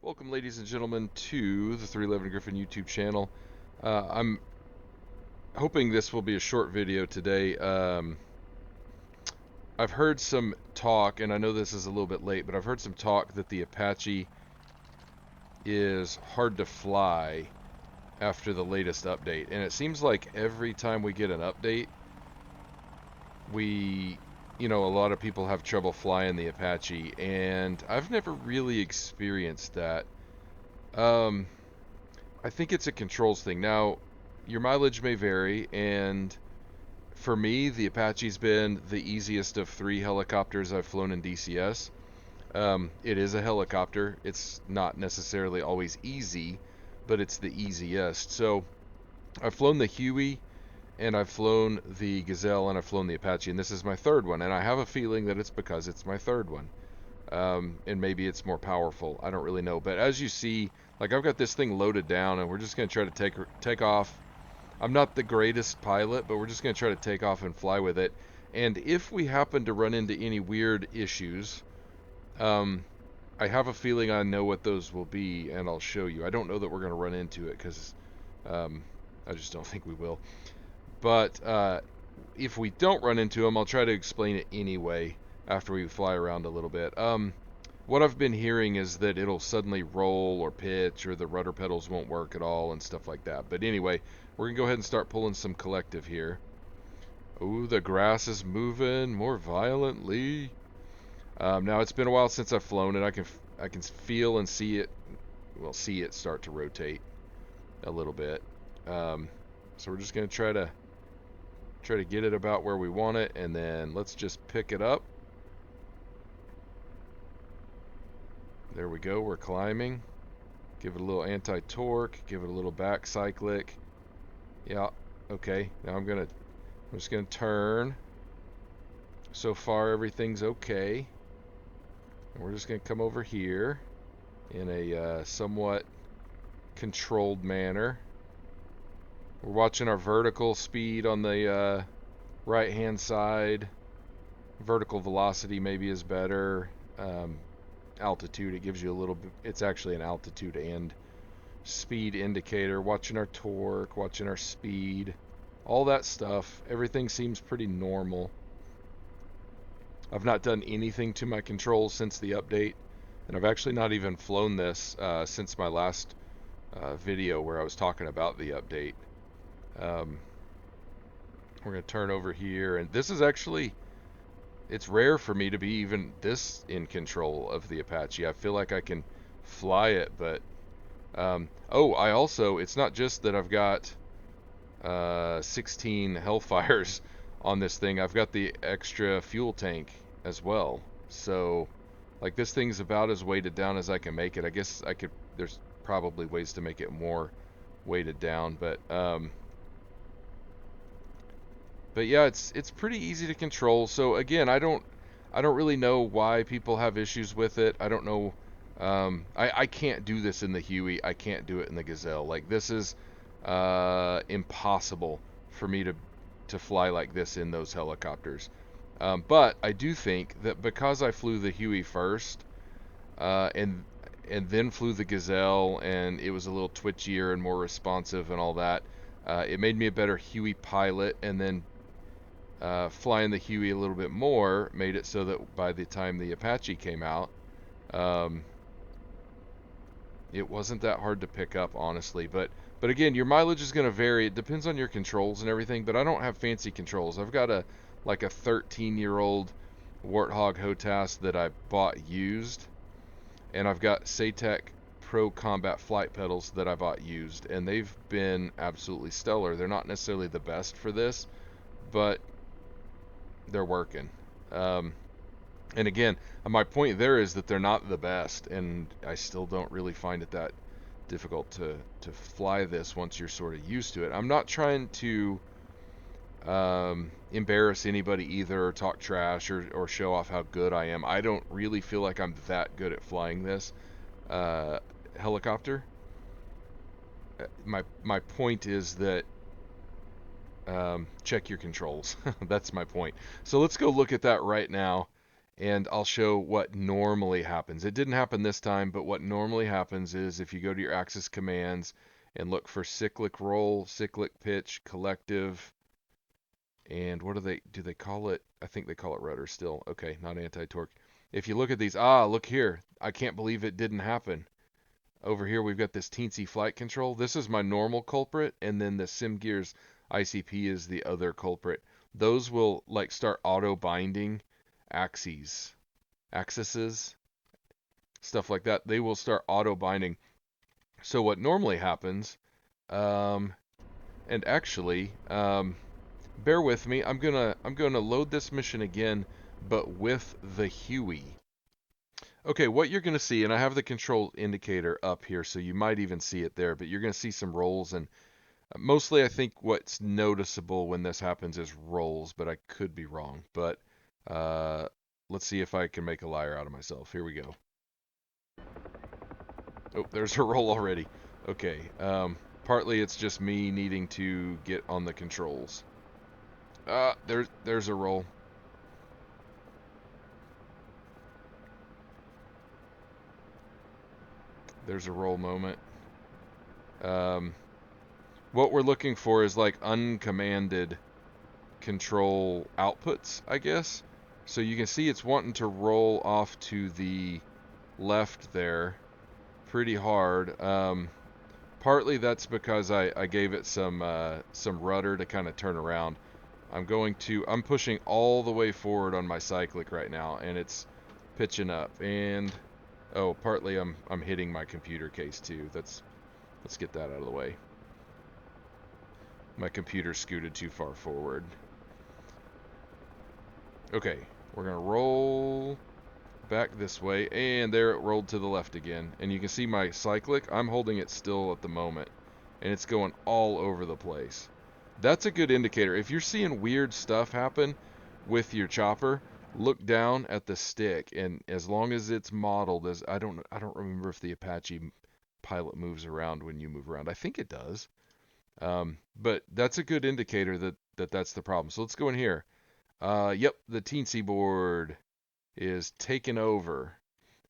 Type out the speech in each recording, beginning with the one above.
Welcome, ladies and gentlemen, to the 311 Griffin YouTube channel. I'm hoping this will be a short video today. I've heard some talk, and I know this is a little bit late, but I've heard some talk that the Apache is hard to fly after the latest update. And it seems like every time we get an update, a lot of people have trouble flying the Apache, and I've never really experienced that. Um, I think it's a controls thing. Now, your mileage may vary, and for me, the Apache's been the easiest of three helicopters I've flown in DCS. It is a helicopter. It's not necessarily always easy, but it's the easiest. So I've flown the Huey, and I've flown the Gazelle, and I've flown the Apache, and this is my third one. And I have a feeling that it's because it's my third one. And maybe it's more powerful. I don't really know. But as you see, like I've got this thing loaded down, and we're just going to try to take off. I'm not the greatest pilot, but we're just going to try to take off and fly with it. And if we happen to run into any weird issues, I have a feeling I know what those will be, and I'll show you. I don't know that we're going to run into it because I just don't think we will. But if we don't run into them, I'll try to explain it anyway after we fly around a little bit. What I've been hearing is that it'll suddenly roll or pitch, or the rudder pedals won't work at all and stuff like that. But anyway, we're going to go ahead and start pulling some collective here. Ooh, the grass is moving more violently. Now, it's been a while since I've flown it. I can feel and see it, see it start to rotate a little bit. So we're just going to try to get it about where we want it, and then let's just pick it up. There we go, we're climbing. Give it a little anti-torque, give it a little back cyclic. Yeah, okay, now I'm just gonna turn. So far everything's okay. And we're just gonna come over here in a somewhat controlled manner. We're watching our vertical speed on the right hand side. Vertical velocity maybe is better. Altitude, it gives you a little bit, it's actually an altitude and speed indicator. Watching our torque, watching our speed, all that stuff. Everything seems pretty normal. I've not done anything to my controls since the update, and I've actually not even flown this since my last video where I was talking about the update. We're going to turn over here, and this is actually, it's rare for me to be even this in control of the Apache. I feel like I can fly it, but I also, it's not just that I've got 16 Hellfires on this thing. I've got the extra fuel tank as well. So, like, this thing's about as weighted down as I can make it. I guess there's probably ways to make it more weighted down, but yeah, it's pretty easy to control. So again, I don't really know why people have issues with it. I don't know. I can't do this in the Huey. I can't do it in the Gazelle. Like, this is impossible for me to fly like this in those helicopters. But I do think that because I flew the Huey first, and then flew the Gazelle, and it was a little twitchier and more responsive and all that, it made me a better Huey pilot, and then flying the Huey a little bit more made it so that by the time the Apache came out, it wasn't that hard to pick up, honestly. But again, your mileage is going to vary. It depends on your controls and everything, but I don't have fancy controls. I've got a 13-year-old Warthog HOTAS that I bought used, and I've got Satec Pro Combat flight pedals that I bought used, and they've been absolutely stellar. They're not necessarily the best for this, but they're working. And again, my point there is that they're not the best, and I still don't really find it that difficult to fly this once you're sort of used to it. I'm not trying to embarrass anybody either, or talk trash, or show off how good I am. I don't really feel like I'm that good at flying this helicopter. My point is that check your controls. That's my point. So let's go look at that right now, and I'll show what normally happens. It didn't happen this time, but what normally happens is if you go to your Axis commands and look for cyclic roll, cyclic pitch, collective, and what do they call it? I think they call it rudder still. Okay, not anti-torque. If you look at these, look here. I can't believe it didn't happen. Over here we've got this teensy flight control. This is my normal culprit, and then the SimGears ICP is the other culprit. Those will like start auto binding axes, stuff like that. They will start auto binding. So what normally happens, and actually, bear with me. I'm gonna load this mission again, but with the Huey. Okay, what you're gonna see, and I have the control indicator up here, so you might even see it there. But you're gonna see some rolls, and mostly I think what's noticeable when this happens is rolls, but I could be wrong. But let's see if I can make a liar out of myself. Here we go. Oh, there's a roll already. Okay. Partly it's just me needing to get on the controls. There's a roll. There's a roll moment. What we're looking for is like uncommanded control outputs, I guess. So you can see it's wanting to roll off to the left there pretty hard. Partly that's because I gave it some rudder to kind of turn around. I'm pushing all the way forward on my cyclic right now, and it's pitching up. And partly I'm hitting my computer case too. Let's get that out of the way. My computer scooted too far forward. Okay, we're gonna roll back this way, and there it rolled to the left again. And you can see my cyclic, I'm holding it still at the moment, and it's going all over the place. That's a good indicator. If you're seeing weird stuff happen with your chopper, look down at the stick, and as long as it's modeled as I don't remember if the Apache pilot moves around when you move around. I think it does. But that's a good indicator that's the problem. So let's go in here. Yep, the teensy board is taking over,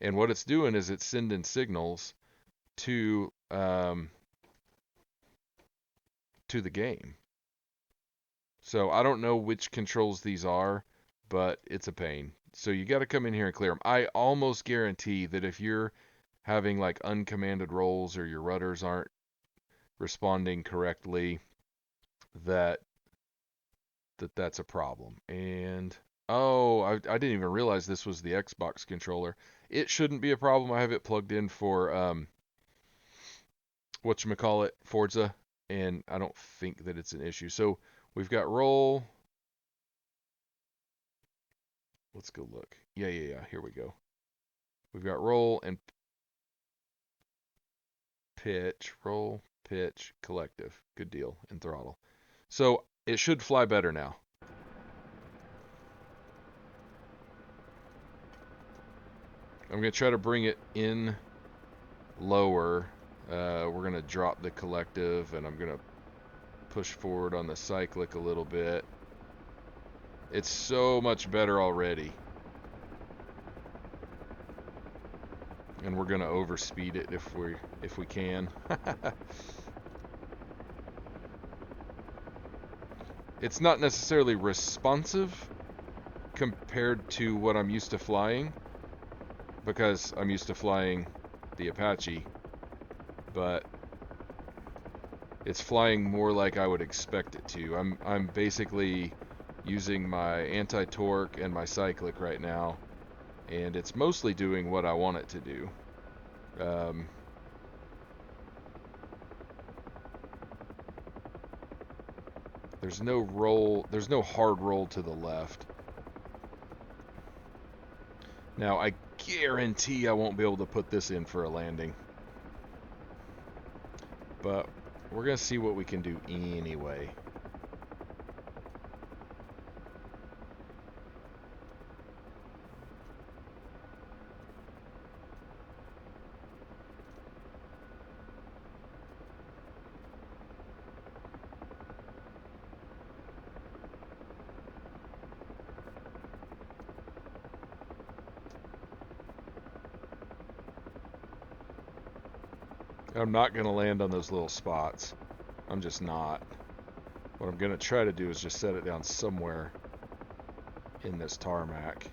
and what it's doing is it's sending signals to the game. So I don't know which controls these are, but it's a pain. So you got to come in here and clear them. I almost guarantee that if you're having like uncommanded rolls or your rudders aren't responding correctly, that's a problem. And I didn't even realize this was the Xbox controller. It shouldn't be a problem. I have it plugged in for whatchamacallit, Forza, and I don't think that it's an issue. So we've got roll. Let's go look. Yeah. Here we go. We've got roll and pitch, roll, pitch, collective. Good deal, and throttle. So it should fly better now. I'm going to try to bring it in lower. We're going to drop the collective, and I'm going to push forward on the cyclic a little bit. It's so much better already. And we're going to overspeed it if we can. It's not necessarily responsive compared to what I'm used to flying, because I'm used to flying the Apache, but it's flying more like I would expect it to. I'm basically using my anti-torque and my cyclic right now, and it's mostly doing what I want it to do. There's no hard roll to the left. Now I guarantee I won't be able to put this in for a landing, but we're gonna see what we can do anyway. I'm not going to land on those little spots. I'm just not. What I'm going to try to do is just set it down somewhere in this tarmac.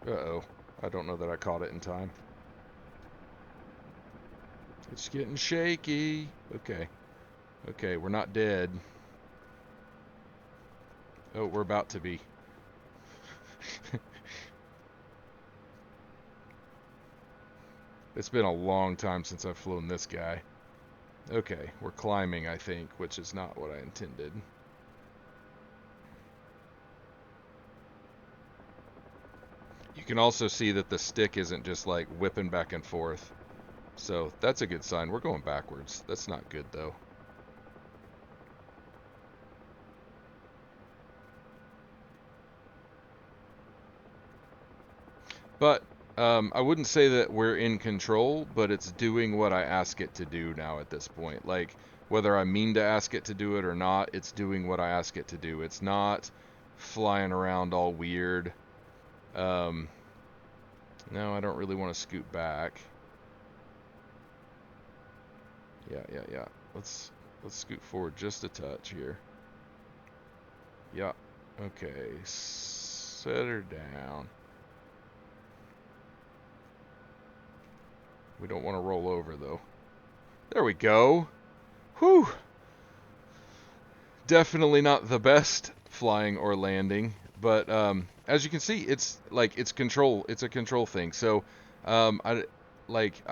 Uh-oh. I don't know that I caught it in time. It's getting shaky. Okay. Okay, we're not dead. Oh, we're about to be. It's been a long time since I've flown this guy. Okay, we're climbing, I think, which is not what I intended. You can also see that the stick isn't just like whipping back and forth. So that's a good sign. We're going backwards. That's not good though. But I wouldn't say that we're in control, but it's doing what I ask it to do now at this point. Like, whether I mean to ask it to do it or not, it's doing what I ask it to do. It's not flying around all weird. No, I don't really want to scoot back. Yeah. Let's scoot forward just a touch here. Yeah. Okay. Set her down. We don't want to roll over, though. There we go. Whew. Definitely not the best flying or landing, but as you can see, it's like it's control. It's a control thing. So I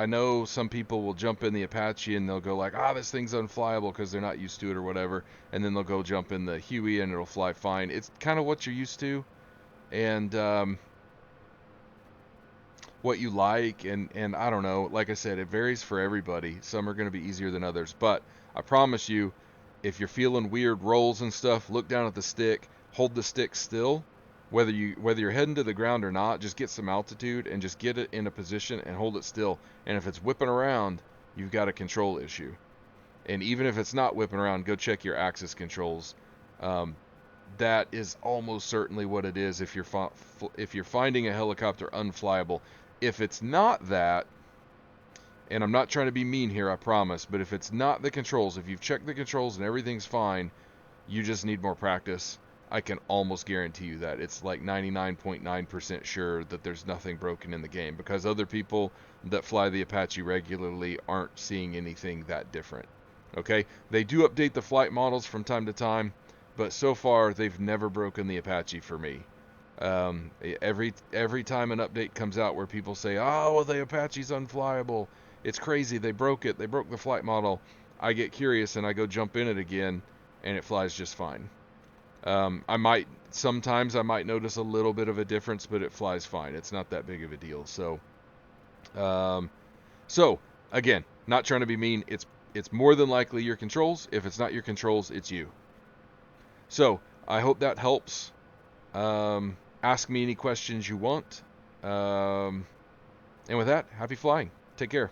know some people will jump in the Apache and they'll go like, this thing's unflyable because they're not used to it or whatever, and then they'll go jump in the Huey and it'll fly fine. It's kind of what you're used to, and what you like, and I don't know. Like I said, it varies for everybody. Some are going to be easier than others, but I promise you, if you're feeling weird rolls and stuff, look down at the stick, hold the stick still. Whether you're heading to the ground or not, just get some altitude and just get it in a position and hold it still. And if it's whipping around, you've got a control issue. And even if it's not whipping around, go check your axis controls. That is almost certainly what it is if you're finding a helicopter unflyable. If it's not that, and I'm not trying to be mean here, I promise, but if it's not the controls, if you've checked the controls and everything's fine, you just need more practice. I can almost guarantee you that. It's like 99.9% sure that there's nothing broken in the game, because other people that fly the Apache regularly aren't seeing anything that different. Okay? They do update the flight models from time to time, but so far they've never broken the Apache for me. Every time an update comes out where people say, "Oh, well, the Apache's unflyable," it's crazy. They broke it. They broke the flight model. I get curious and I go jump in it again, and it flies just fine. Sometimes I might notice a little bit of a difference, but it flies fine. It's not that big of a deal. So again, not trying to be mean. It's more than likely your controls. If it's not your controls, it's you. So I hope that helps. Ask me any questions you want. And with that, happy flying. Take care.